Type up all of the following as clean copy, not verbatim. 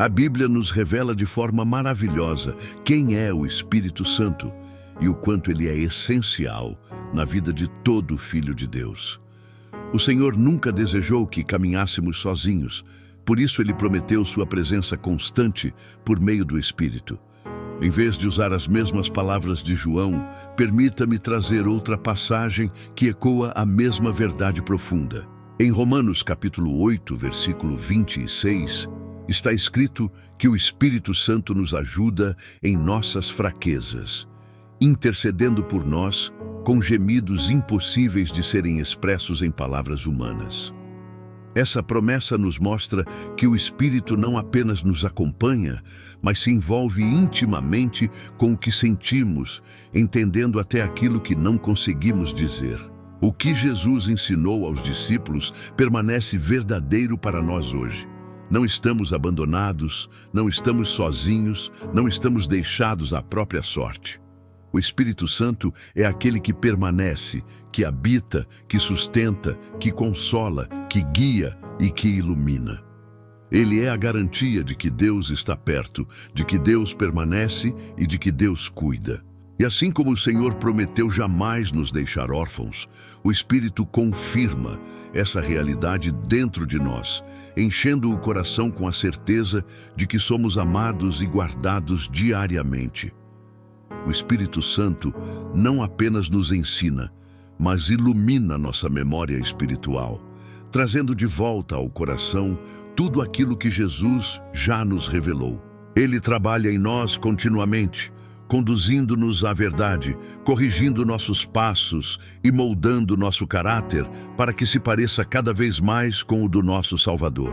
A Bíblia nos revela de forma maravilhosa quem é o Espírito Santo e o quanto ele é essencial na vida de todo filho de Deus. O Senhor nunca desejou que caminhássemos sozinhos, por isso ele prometeu sua presença constante por meio do Espírito. Em vez de usar as mesmas palavras de João, permita-me trazer outra passagem que ecoa a mesma verdade profunda. Em Romanos capítulo 8, versículo 26, está escrito que o Espírito Santo nos ajuda em nossas fraquezas, intercedendo por nós com gemidos impossíveis de serem expressos em palavras humanas. Essa promessa nos mostra que o Espírito não apenas nos acompanha, mas se envolve intimamente com o que sentimos, entendendo até aquilo que não conseguimos dizer. O que Jesus ensinou aos discípulos permanece verdadeiro para nós hoje. Não estamos abandonados, não estamos sozinhos, não estamos deixados à própria sorte. O Espírito Santo é aquele que permanece, que habita, que sustenta, que consola, que guia e que ilumina. Ele é a garantia de que Deus está perto, de que Deus permanece e de que Deus cuida. E assim como o Senhor prometeu jamais nos deixar órfãos, o Espírito confirma essa realidade dentro de nós, enchendo o coração com a certeza de que somos amados e guardados diariamente. O Espírito Santo não apenas nos ensina, mas ilumina nossa memória espiritual, trazendo de volta ao coração tudo aquilo que Jesus já nos revelou. Ele trabalha em nós continuamente, conduzindo-nos à verdade, corrigindo nossos passos e moldando nosso caráter para que se pareça cada vez mais com o do nosso Salvador.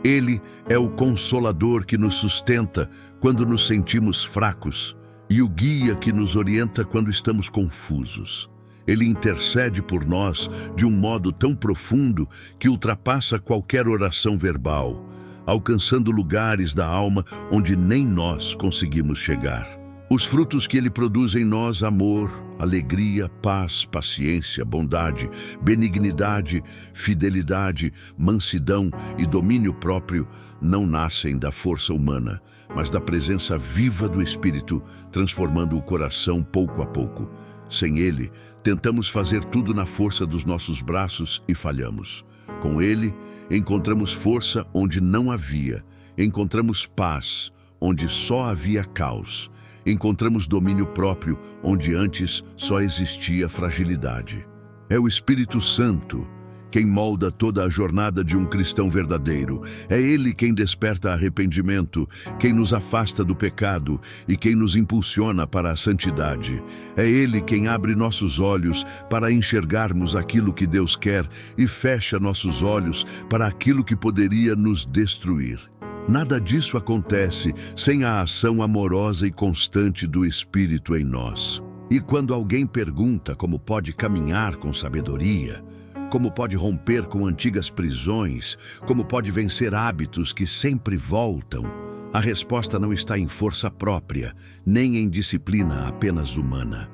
Ele é o Consolador que nos sustenta quando nos sentimos fracos e o guia que nos orienta quando estamos confusos. Ele intercede por nós de um modo tão profundo que ultrapassa qualquer oração verbal, alcançando lugares da alma onde nem nós conseguimos chegar. Os frutos que ele produz em nós, amor, alegria, paz, paciência, bondade, benignidade, fidelidade, mansidão e domínio próprio, não nascem da força humana, mas da presença viva do Espírito, transformando o coração pouco a pouco. Sem ele, tentamos fazer tudo na força dos nossos braços e falhamos. Com ele, encontramos força onde não havia, encontramos paz onde só havia caos. Encontramos domínio próprio onde antes só existia fragilidade. É o Espírito Santo quem molda toda a jornada de um cristão verdadeiro. É ele quem desperta arrependimento, quem nos afasta do pecado e quem nos impulsiona para a santidade. É ele quem abre nossos olhos para enxergarmos aquilo que Deus quer e fecha nossos olhos para aquilo que poderia nos destruir. Nada disso acontece sem a ação amorosa e constante do Espírito em nós. E quando alguém pergunta como pode caminhar com sabedoria, como pode romper com antigas prisões, como pode vencer hábitos que sempre voltam, a resposta não está em força própria, nem em disciplina apenas humana.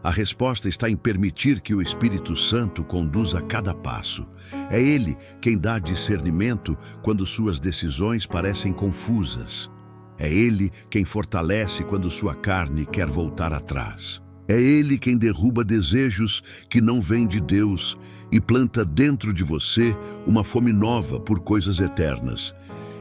A resposta está em permitir que o Espírito Santo conduza cada passo. É ele quem dá discernimento quando suas decisões parecem confusas. É ele quem fortalece quando sua carne quer voltar atrás. É ele quem derruba desejos que não vêm de Deus e planta dentro de você uma fome nova por coisas eternas.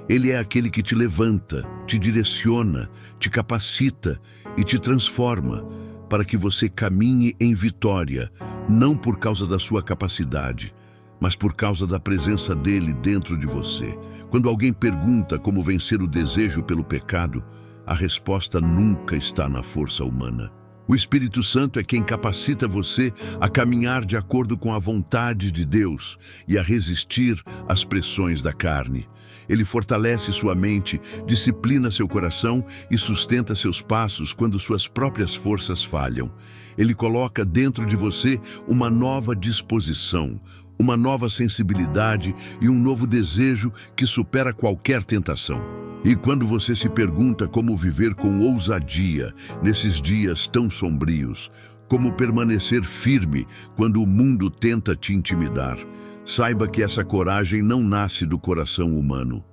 Ele é aquele que te levanta, te direciona, te capacita e te transforma, para que você caminhe em vitória, não por causa da sua capacidade, mas por causa da presença dele dentro de você. Quando alguém pergunta como vencer o desejo pelo pecado, a resposta nunca está na força humana. O Espírito Santo é quem capacita você a caminhar de acordo com a vontade de Deus e a resistir às pressões da carne. Ele fortalece sua mente, disciplina seu coração e sustenta seus passos quando suas próprias forças falham. Ele coloca dentro de você uma nova disposição, uma nova sensibilidade e um novo desejo que supera qualquer tentação. E quando você se pergunta como viver com ousadia nesses dias tão sombrios, como permanecer firme quando o mundo tenta te intimidar, saiba que essa coragem não nasce do coração humano.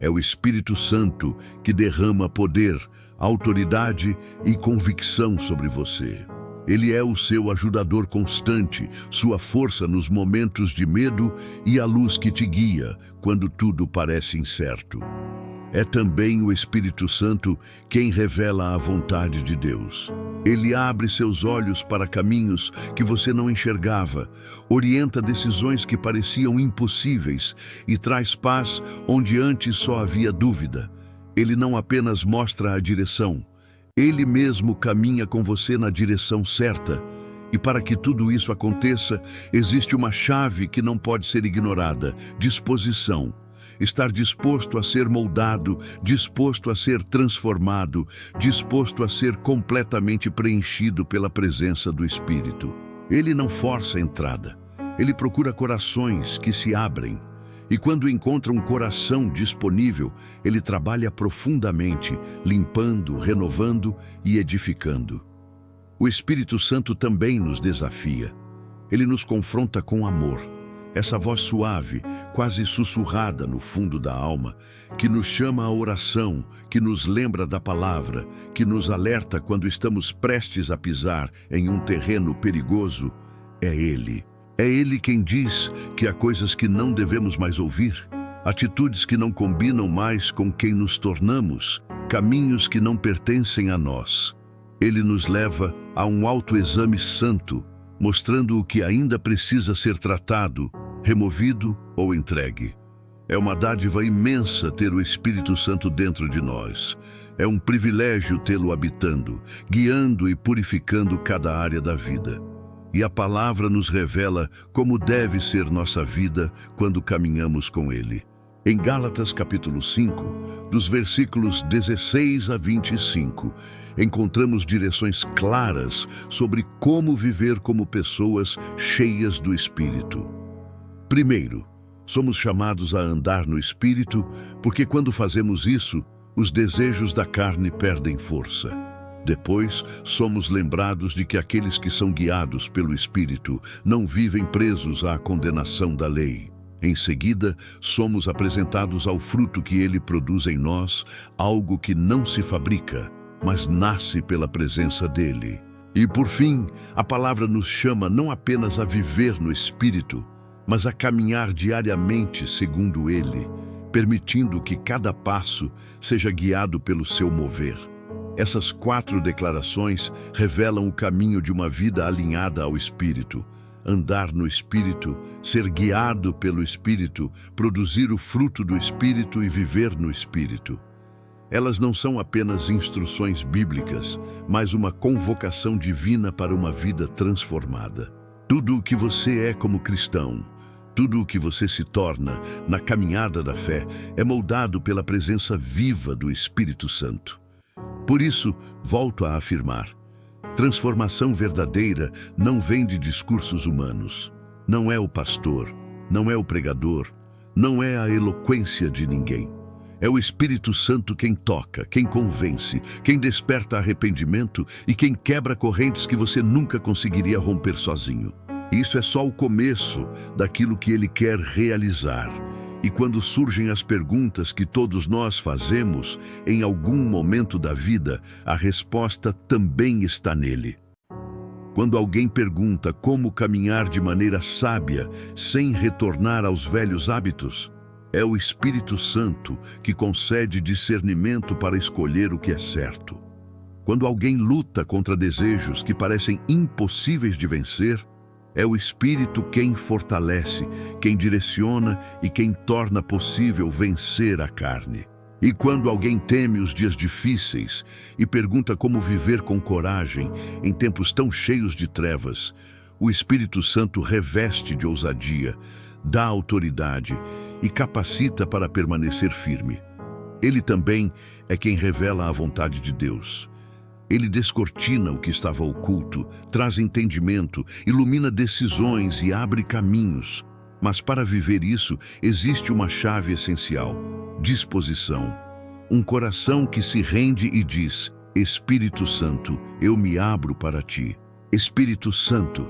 É o Espírito Santo que derrama poder, autoridade e convicção sobre você. Ele é o seu ajudador constante, sua força nos momentos de medo e a luz que te guia quando tudo parece incerto. É também o Espírito Santo quem revela a vontade de Deus. Ele abre seus olhos para caminhos que você não enxergava, orienta decisões que pareciam impossíveis e traz paz onde antes só havia dúvida. Ele não apenas mostra a direção, ele mesmo caminha com você na direção certa. E para que tudo isso aconteça, existe uma chave que não pode ser ignorada: disposição. Estar disposto a ser moldado, disposto a ser transformado, disposto a ser completamente preenchido pela presença do Espírito. Ele não força a entrada. Ele procura corações que se abrem. E quando encontra um coração disponível, ele trabalha profundamente, limpando, renovando e edificando. O Espírito Santo também nos desafia. Ele nos confronta com amor. Essa voz suave, quase sussurrada no fundo da alma, que nos chama à oração, que nos lembra da palavra, que nos alerta quando estamos prestes a pisar em um terreno perigoso, é Ele. É Ele quem diz que há coisas que não devemos mais ouvir, atitudes que não combinam mais com quem nos tornamos, caminhos que não pertencem a nós. Ele nos leva a um autoexame santo, mostrando o que ainda precisa ser tratado, removido ou entregue. É uma dádiva imensa ter o Espírito Santo dentro de nós. É um privilégio tê-lo habitando, guiando e purificando cada área da vida. E a palavra nos revela como deve ser nossa vida quando caminhamos com Ele. Em Gálatas capítulo 5, dos versículos 16 a 25, encontramos direções claras sobre como viver como pessoas cheias do Espírito. Primeiro, somos chamados a andar no Espírito, porque quando fazemos isso, os desejos da carne perdem força. Depois, somos lembrados de que aqueles que são guiados pelo Espírito não vivem presos à condenação da lei. Em seguida, somos apresentados ao fruto que Ele produz em nós, algo que não se fabrica, mas nasce pela presença dEle. E por fim, a palavra nos chama não apenas a viver no Espírito, mas a caminhar diariamente segundo Ele, permitindo que cada passo seja guiado pelo seu mover. Essas 4 declarações revelam o caminho de uma vida alinhada ao Espírito. Andar no Espírito, ser guiado pelo Espírito, produzir o fruto do Espírito e viver no Espírito. Elas não são apenas instruções bíblicas, mas uma convocação divina para uma vida transformada. Tudo o que você é como cristão, tudo o que você se torna na caminhada da fé é moldado pela presença viva do Espírito Santo. Por isso, volto a afirmar, transformação verdadeira não vem de discursos humanos. Não é o pastor, não é o pregador, não é a eloquência de ninguém. É o Espírito Santo quem toca, quem convence, quem desperta arrependimento e quem quebra correntes que você nunca conseguiria romper sozinho. Isso é só o começo daquilo que Ele quer realizar. E quando surgem as perguntas que todos nós fazemos em algum momento da vida, a resposta também está nele. Quando alguém pergunta como caminhar de maneira sábia, sem retornar aos velhos hábitos, é o Espírito Santo que concede discernimento para escolher o que é certo. Quando alguém luta contra desejos que parecem impossíveis de vencer, é o Espírito quem fortalece, quem direciona e quem torna possível vencer a carne. E quando alguém teme os dias difíceis e pergunta como viver com coragem em tempos tão cheios de trevas, o Espírito Santo reveste de ousadia, dá autoridade e capacita para permanecer firme. Ele também é quem revela a vontade de Deus. Ele descortina o que estava oculto, traz entendimento, ilumina decisões e abre caminhos. Mas para viver isso, existe uma chave essencial: disposição. Um coração que se rende e diz: Espírito Santo, eu me abro para ti. Espírito Santo,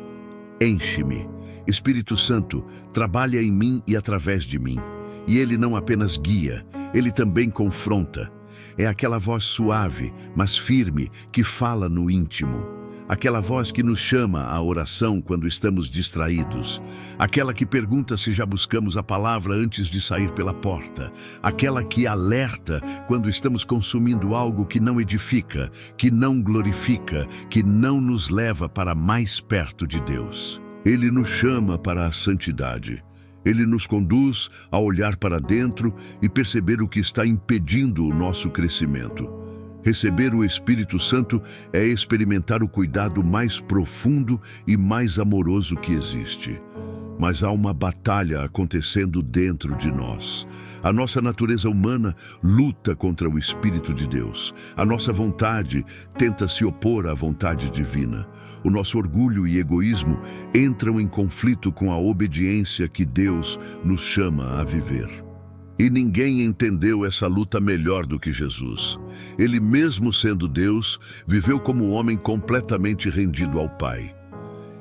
enche-me. Espírito Santo, trabalha em mim e através de mim. E ele não apenas guia, ele também confronta. É aquela voz suave, mas firme, que fala no íntimo. Aquela voz que nos chama à oração quando estamos distraídos. Aquela que pergunta se já buscamos a palavra antes de sair pela porta. Aquela que alerta quando estamos consumindo algo que não edifica, que não glorifica, que não nos leva para mais perto de Deus. Ele nos chama para a santidade. Ele nos conduz a olhar para dentro e perceber o que está impedindo o nosso crescimento. Receber o Espírito Santo é experimentar o cuidado mais profundo e mais amoroso que existe. Mas há uma batalha acontecendo dentro de nós. A nossa natureza humana luta contra o Espírito de Deus. A nossa vontade tenta se opor à vontade divina. O nosso orgulho e egoísmo entram em conflito com a obediência que Deus nos chama a viver. E ninguém entendeu essa luta melhor do que Jesus. Ele, mesmo sendo Deus, viveu como um homem completamente rendido ao Pai.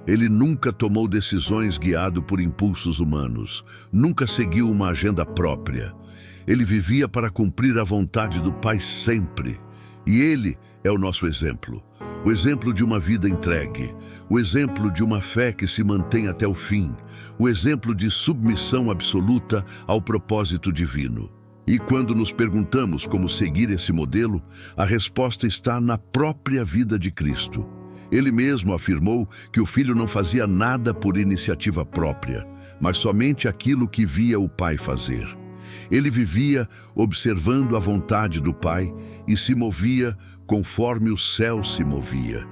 Ele nunca tomou decisões guiado por impulsos humanos, nunca seguiu uma agenda própria. Ele vivia para cumprir a vontade do Pai sempre. E ele é o nosso exemplo. O exemplo de uma vida entregue, o exemplo de uma fé que se mantém até o fim, o exemplo de submissão absoluta ao propósito divino. E quando nos perguntamos como seguir esse modelo, a resposta está na própria vida de Cristo. Ele mesmo afirmou que o Filho não fazia nada por iniciativa própria, mas somente aquilo que via o Pai fazer. Ele vivia observando a vontade do Pai e se movia conforme o céu se movia.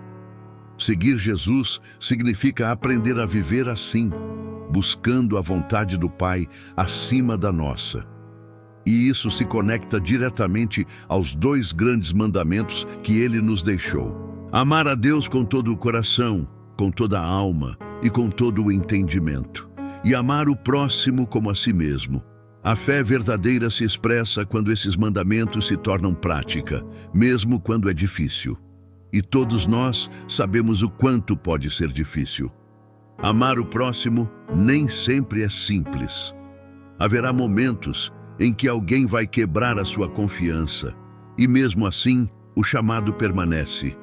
Seguir Jesus significa aprender a viver assim, buscando a vontade do Pai acima da nossa. E isso se conecta diretamente aos 2 grandes mandamentos que ele nos deixou: amar a Deus com todo o coração, com toda a alma e com todo o entendimento, e amar o próximo como a si mesmo. A fé verdadeira se expressa quando esses mandamentos se tornam prática, mesmo quando é difícil. E todos nós sabemos o quanto pode ser difícil. Amar o próximo nem sempre é simples. Haverá momentos em que alguém vai quebrar a sua confiança, e mesmo assim, o chamado permanece: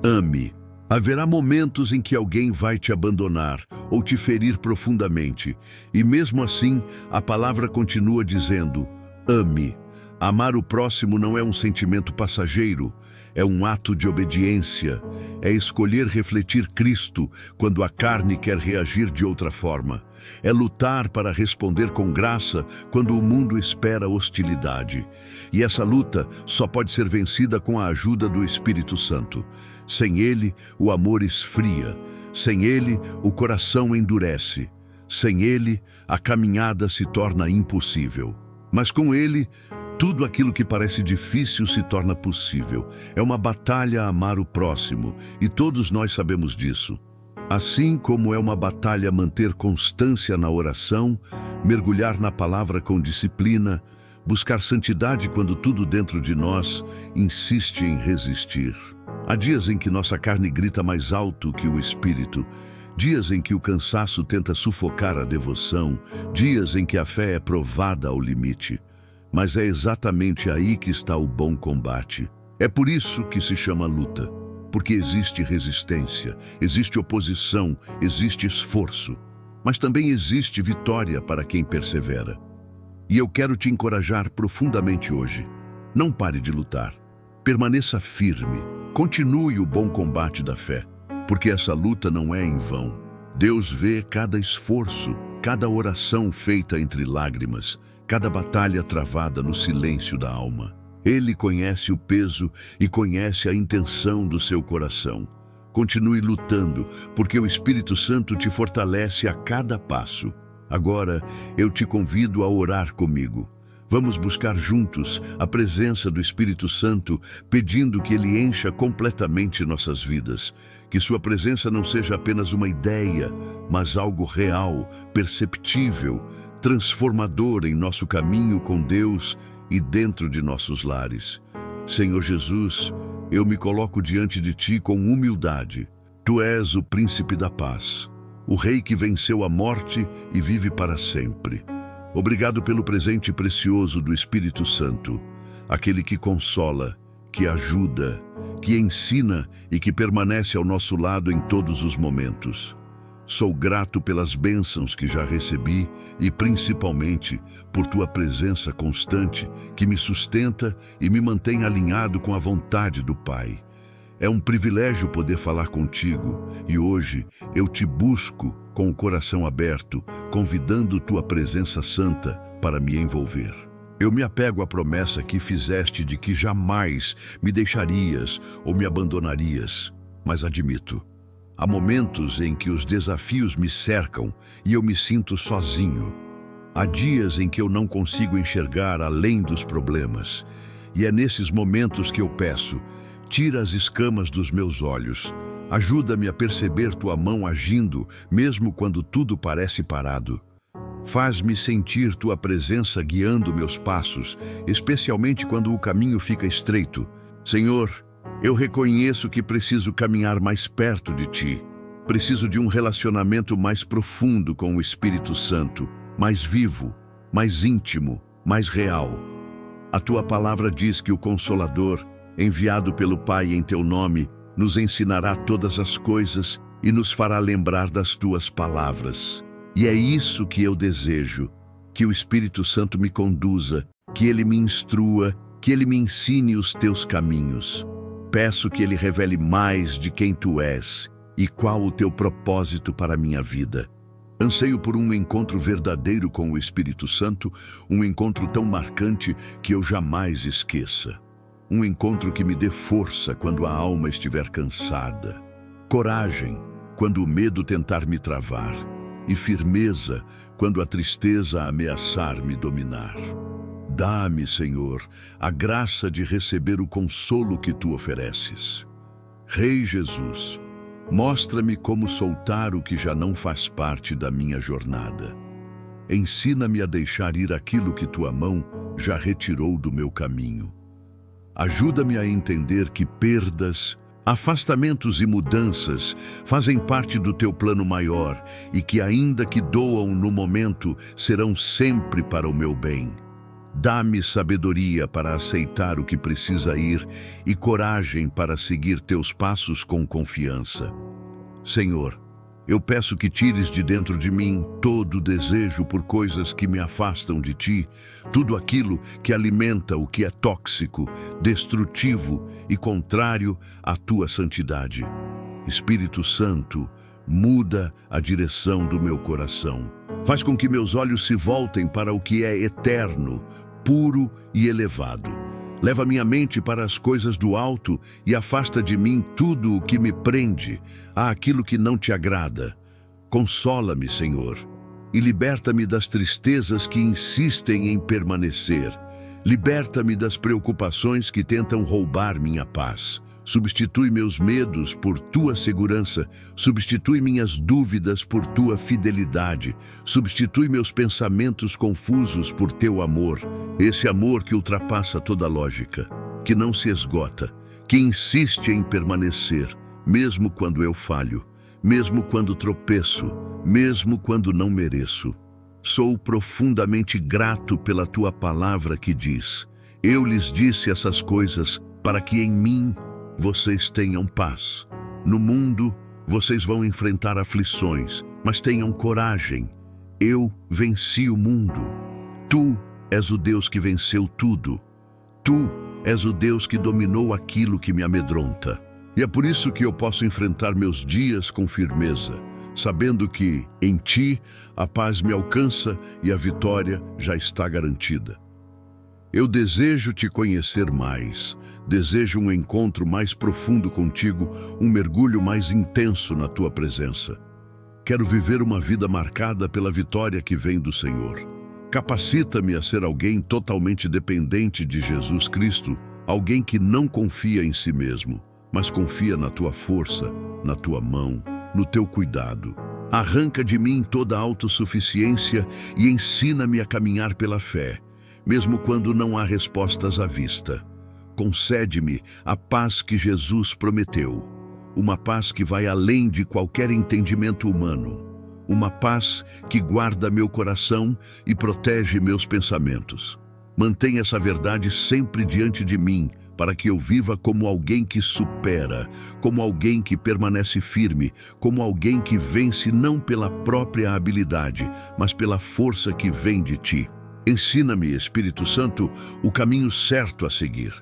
ame. Haverá momentos em que alguém vai te abandonar ou te ferir profundamente, e mesmo assim, a palavra continua dizendo: ame. Amar o próximo não é um sentimento passageiro, é um ato de obediência, é escolher refletir Cristo quando a carne quer reagir de outra forma, é lutar para responder com graça quando o mundo espera hostilidade. E essa luta só pode ser vencida com a ajuda do Espírito Santo. Sem ele, o amor esfria. Sem ele, o coração endurece. Sem ele, a caminhada se torna impossível. Mas com ele, tudo aquilo que parece difícil se torna possível. É uma batalha a amar o próximo, e todos nós sabemos disso. Assim como é uma batalha manter constância na oração, mergulhar na palavra com disciplina, buscar santidade quando tudo dentro de nós insiste em resistir. Há dias em que nossa carne grita mais alto que o espírito, dias em que o cansaço tenta sufocar a devoção, dias em que a fé é provada ao limite. Mas é exatamente aí que está o bom combate. É por isso que se chama luta, porque existe resistência, existe oposição, existe esforço, mas também existe vitória para quem persevera. E eu quero te encorajar profundamente hoje. Não pare de lutar. Permaneça firme. Continue o bom combate da fé, porque essa luta não é em vão. Deus vê cada esforço, cada oração feita entre lágrimas, cada batalha travada no silêncio da alma. Ele conhece o peso e conhece a intenção do seu coração. Continue lutando, porque o Espírito Santo te fortalece a cada passo. Agora, eu te convido a orar comigo. Vamos buscar juntos a presença do Espírito Santo, pedindo que Ele encha completamente nossas vidas. Que sua presença não seja apenas uma ideia, mas algo real, perceptível, transformador em nosso caminho com Deus e dentro de nossos lares. Senhor Jesus, eu me coloco diante de Ti com humildade. Tu és o Príncipe da Paz, o Rei que venceu a morte e vive para sempre. Obrigado pelo presente precioso do Espírito Santo, aquele que consola, que ajuda, que ensina e que permanece ao nosso lado em todos os momentos. Sou grato pelas bênçãos que já recebi e, principalmente, por tua presença constante que me sustenta e me mantém alinhado com a vontade do Pai. É um privilégio poder falar contigo e hoje eu te busco com o coração aberto, convidando tua presença santa para me envolver. Eu me apego à promessa que fizeste de que jamais me deixarias ou me abandonarias, mas admito, há momentos em que os desafios me cercam e eu me sinto sozinho. Há dias em que eu não consigo enxergar além dos problemas, e é nesses momentos que eu peço: tira as escamas dos meus olhos, ajuda-me a perceber tua mão agindo, mesmo quando tudo parece parado. Faz-me sentir tua presença guiando meus passos, especialmente quando o caminho fica estreito. Senhor, eu reconheço que preciso caminhar mais perto de ti. Preciso de um relacionamento mais profundo com o Espírito Santo, mais vivo, mais íntimo, mais real. A tua palavra diz que o Consolador, enviado pelo Pai em teu nome, nos ensinará todas as coisas e nos fará lembrar das tuas palavras. E é isso que eu desejo, que o Espírito Santo me conduza, que ele me instrua, que ele me ensine os teus caminhos. Peço que ele revele mais de quem tu és e qual o teu propósito para a minha vida. Anseio por um encontro verdadeiro com o Espírito Santo, um encontro tão marcante que eu jamais esqueça. Um encontro que me dê força quando a alma estiver cansada, coragem quando o medo tentar me travar e firmeza quando a tristeza ameaçar me dominar. Dá-me, Senhor, a graça de receber o consolo que tu ofereces. Rei Jesus, mostra-me como soltar o que já não faz parte da minha jornada. Ensina-me a deixar ir aquilo que tua mão já retirou do meu caminho. Ajuda-me a entender que perdas, afastamentos e mudanças fazem parte do teu plano maior e que, ainda que doam no momento, serão sempre para o meu bem. Dá-me sabedoria para aceitar o que precisa ir e coragem para seguir teus passos com confiança. Senhor, eu peço que tires de dentro de mim todo o desejo por coisas que me afastam de ti, tudo aquilo que alimenta o que é tóxico, destrutivo e contrário à tua santidade. Espírito Santo, muda a direção do meu coração. Faz com que meus olhos se voltem para o que é eterno, puro e elevado. Leva minha mente para as coisas do alto e afasta de mim tudo o que me prende àquilo que não te agrada. Consola-me, Senhor, e liberta-me das tristezas que insistem em permanecer. Liberta-me das preocupações que tentam roubar minha paz. Substitui meus medos por tua segurança, substitui minhas dúvidas por tua fidelidade, substitui meus pensamentos confusos por teu amor, esse amor que ultrapassa toda lógica, que não se esgota, que insiste em permanecer, mesmo quando eu falho, mesmo quando tropeço, mesmo quando não mereço. Sou profundamente grato pela tua palavra que diz: eu lhes disse essas coisas para que em mim vocês tenham paz. No mundo, vocês vão enfrentar aflições, mas tenham coragem. Eu venci o mundo. Tu és o Deus que venceu tudo. Tu és o Deus que dominou aquilo que me amedronta. E é por isso que eu posso enfrentar meus dias com firmeza, sabendo que, em ti, a paz me alcança e a vitória já está garantida. Eu desejo te conhecer mais, desejo um encontro mais profundo contigo, um mergulho mais intenso na tua presença. Quero viver uma vida marcada pela vitória que vem do Senhor. Capacita-me a ser alguém totalmente dependente de Jesus Cristo, alguém que não confia em si mesmo, mas confia na tua força, na tua mão, no teu cuidado. Arranca de mim toda a autossuficiência e ensina-me a caminhar pela fé, mesmo quando não há respostas à vista. Concede-me a paz que Jesus prometeu, uma paz que vai além de qualquer entendimento humano, uma paz que guarda meu coração e protege meus pensamentos. Mantenha essa verdade sempre diante de mim, para que eu viva como alguém que supera, como alguém que permanece firme, como alguém que vence não pela própria habilidade, mas pela força que vem de ti. Ensina-me, Espírito Santo, o caminho certo a seguir.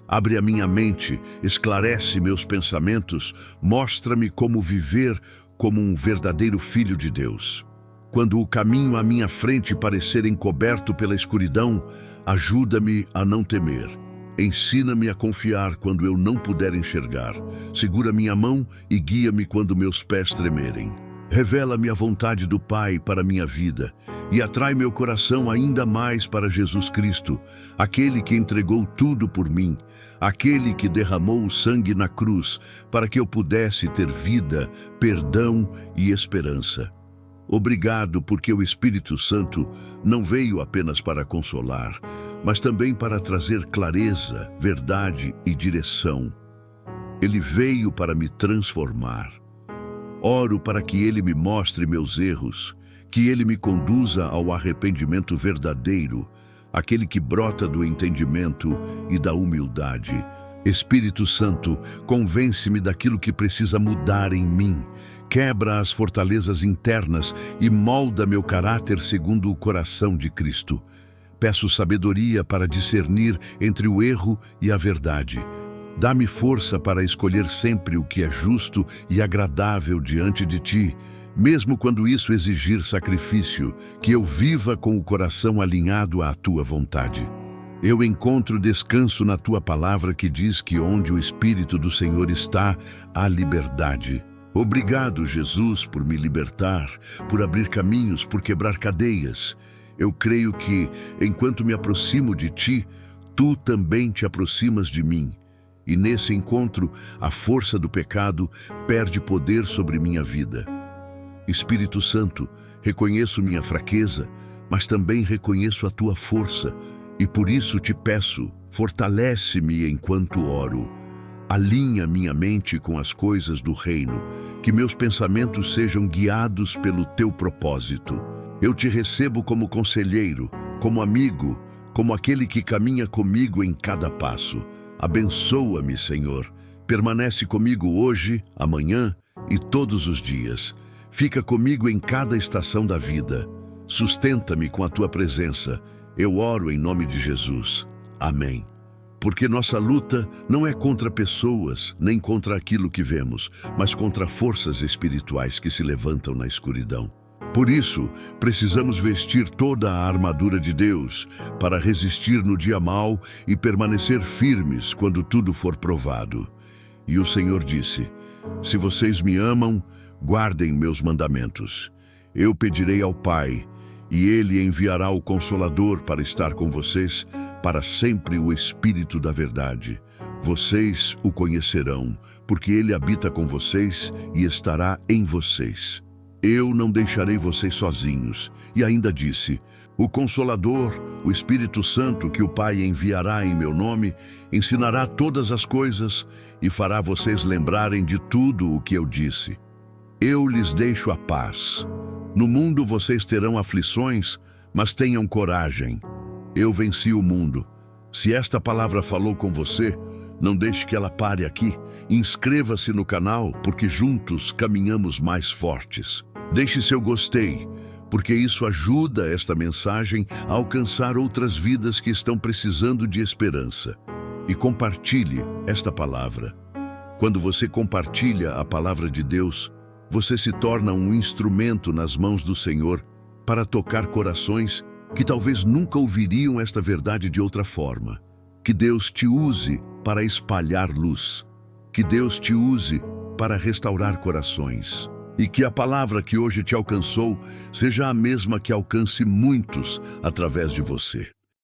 Abre a minha mente, esclarece meus pensamentos, mostra-me como viver como um verdadeiro filho de Deus. Quando o caminho à minha frente parecer encoberto pela escuridão, ajuda-me a não temer. Ensina-me a confiar quando eu não puder enxergar. Segura minha mão e guia-me quando meus pés tremerem. Revela-me a vontade do Pai para minha vida e atrai meu coração ainda mais para Jesus Cristo, aquele que entregou tudo por mim, aquele que derramou o sangue na cruz para que eu pudesse ter vida, perdão e esperança. Obrigado porque o Espírito Santo não veio apenas para consolar, mas também para trazer clareza, verdade e direção. Ele veio para me transformar. Oro para que Ele me mostre meus erros, que Ele me conduza ao arrependimento verdadeiro, aquele que brota do entendimento e da humildade. Espírito Santo, convence-me daquilo que precisa mudar em mim. Quebra as fortalezas internas e molda meu caráter segundo o coração de Cristo. Peço sabedoria para discernir entre o erro e a verdade. Dá-me força para escolher sempre o que é justo e agradável diante de Ti, mesmo quando isso exigir sacrifício, que eu viva com o coração alinhado à Tua vontade. Eu encontro descanso na Tua palavra que diz que onde o Espírito do Senhor está, há liberdade. Obrigado, Jesus, por me libertar, por abrir caminhos, por quebrar cadeias. Eu creio que, enquanto me aproximo de Ti, Tu também te aproximas de mim. E nesse encontro, a força do pecado perde poder sobre minha vida. Espírito Santo, reconheço minha fraqueza, mas também reconheço a Tua força, e por isso te peço, fortalece-me enquanto oro. Alinha minha mente com as coisas do reino, que meus pensamentos sejam guiados pelo Teu propósito. Eu te recebo como conselheiro, como amigo, como aquele que caminha comigo em cada passo. Abençoa-me, Senhor. Permanece comigo hoje, amanhã e todos os dias. Fica comigo em cada estação da vida. Sustenta-me com a Tua presença. Eu oro em nome de Jesus. Amém. Porque nossa luta não é contra pessoas, nem contra aquilo que vemos, mas contra forças espirituais que se levantam na escuridão. Por isso, precisamos vestir toda a armadura de Deus para resistir no dia mau e permanecer firmes quando tudo for provado. E o Senhor disse: se vocês me amam, guardem meus mandamentos. Eu pedirei ao Pai, e Ele enviará o Consolador para estar com vocês, para sempre o Espírito da verdade. Vocês o conhecerão, porque Ele habita com vocês e estará em vocês. Eu não deixarei vocês sozinhos. E ainda disse: o Consolador, o Espírito Santo, que o Pai enviará em meu nome, ensinará todas as coisas e fará vocês lembrarem de tudo o que eu disse. Eu lhes deixo a paz. No mundo vocês terão aflições, mas tenham coragem. Eu venci o mundo. Se esta palavra falou com você, não deixe que ela pare aqui. Inscreva-se no canal, porque juntos caminhamos mais fortes. Deixe seu gostei, porque isso ajuda esta mensagem a alcançar outras vidas que estão precisando de esperança. E compartilhe esta palavra. Quando você compartilha a palavra de Deus, você se torna um instrumento nas mãos do Senhor para tocar corações que talvez nunca ouviriam esta verdade de outra forma. Que Deus te use para espalhar luz. Que Deus te use para restaurar corações. E que a palavra que hoje te alcançou seja a mesma que alcance muitos através de você.